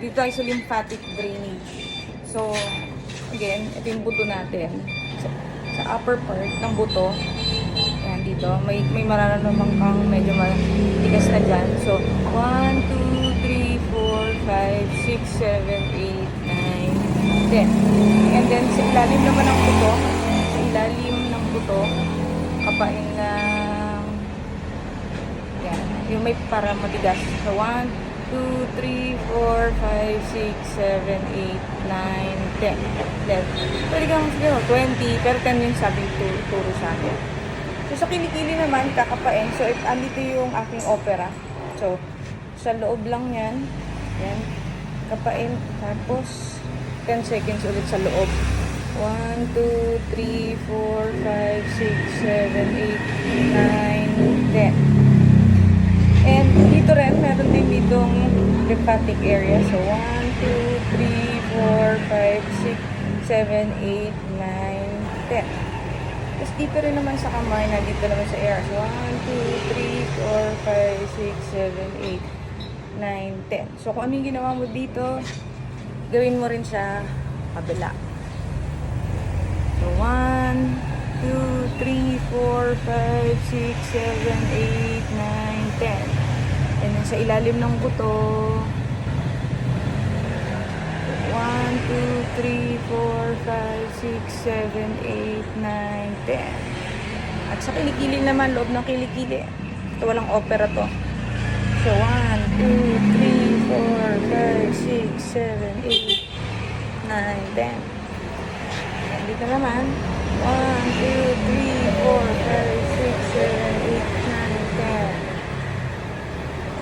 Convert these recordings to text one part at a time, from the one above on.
Dito tayo sa lymphatic drainage. So, again, ito yung buto natin. Sa upper part ng buto, yan dito, may mararamdaman kang medyo matigas na dyan. So, 1, 2, 3, 4, 5, 6, 7, 8, 9, 10. And then, sa ilalim naman ng buto, kapain ng, yan, yung may para matigas. So, 1, 2, 3, 4, 5, 6, 7, 8, 9, 10. Then, pwede kang siguro 20, pero 10 yung sabing turo sa akin. So, sa kilikili naman, kakapain. So, andito yung aking opera. So, sa loob lang yan. Yan. Kapain. Tapos, 10 seconds ulit sa loob. 1, 2, 3, 4, 5, 6, 7, 8, 9, 10. And dito rin, meron din ditong lymphatic area. So, 1, 2, 3, 4, 5, 6, 7, 8, 9, 10. Tapos dito rin naman sa kamay, dito naman sa air. So, 1, 2, 3, 4, 5, 6, 7, 8, 9, 10. So, kung ano yung ginawa mo dito, gawin mo rin sa kabila. So, 1, 2, 3, 4, 5, 6, 7, 8, 9, 10. And then sa ilalim ng buto, 1, 2, 3, 4, 5, 6, 7, 8, 9, 10. At sa kilikili naman, loob ng kilikili. Ito walang opera to. So, 1, 2, 3, 4, 5, 6, 7, 8, 9, 10. And dito naman, 1, 2, 3, 4, 5, 6, 7, 8, 9, 10.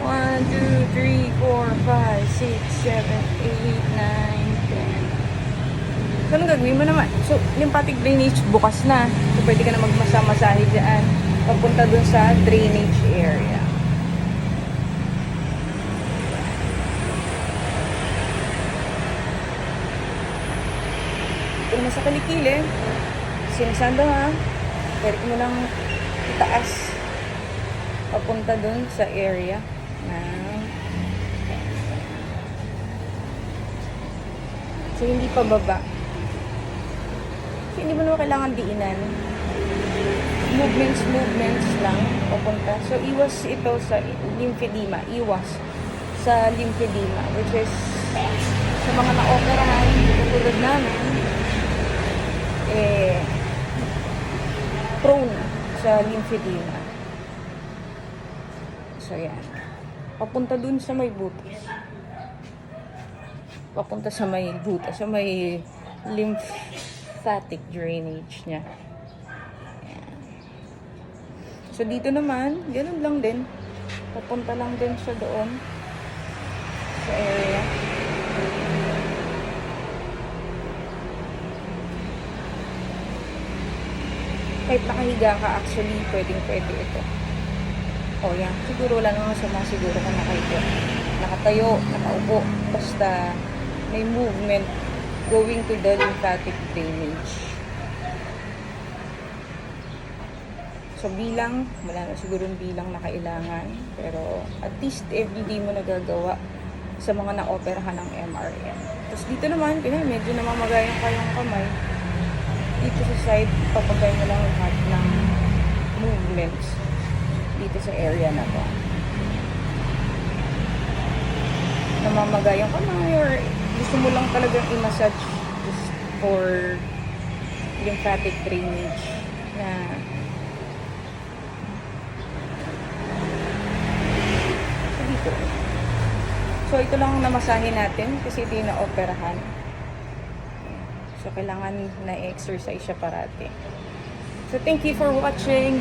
1, 2, 3, 4, 5, 6, 7, 8, 9, 10. So, anong gagawin mo naman? So, lymphatic drainage, bukas na. So, pwede ka na magmasa-masahe dyan. Papunta dun sa drainage area. Ito naman sa kilikili. Sinisando ha. Pwede mo lang itaas. Papunta dun sa area. So, hindi pa baba. So, hindi mo naman kailangan diinan. Movements lang papunta. So, iwas ito sa lymphedema. Iwas sa lymphedema. Which is, sa mga na-operahan, tulad namin, prone sa lymphedema. So, yan. Papunta dun sa may butas. Papunta sa may butas, sa may lymphatic drainage niya. Ayan. So, dito naman, ganun lang din. Papunta lang din siya doon sa area. Kahit nakahiga ka, actually, pwedeng-pwede ito. O, yan. Siguro wala naman masama siguro kung nakahiga. Nakatayo, nakaupo. Basta may movement going to the lymphatic drainage. So, bilang, wala na siguro bilang na kailangan. Pero, at least, everyday mo nagagawa sa mga na-operahan ng MRM. Tapos, dito naman, medyo namamagayan kayong kamay. Dito sa side, papagay mo lang lahat ng movements dito sa area na to. Namamagay yung kamay or gusto mo lang talagang i-massage just for lymphatic drainage na so dito. So ito lang namasahin natin kasi ito yung na-operahan. So, kailangan na exercise siya parati. So, thank you for watching.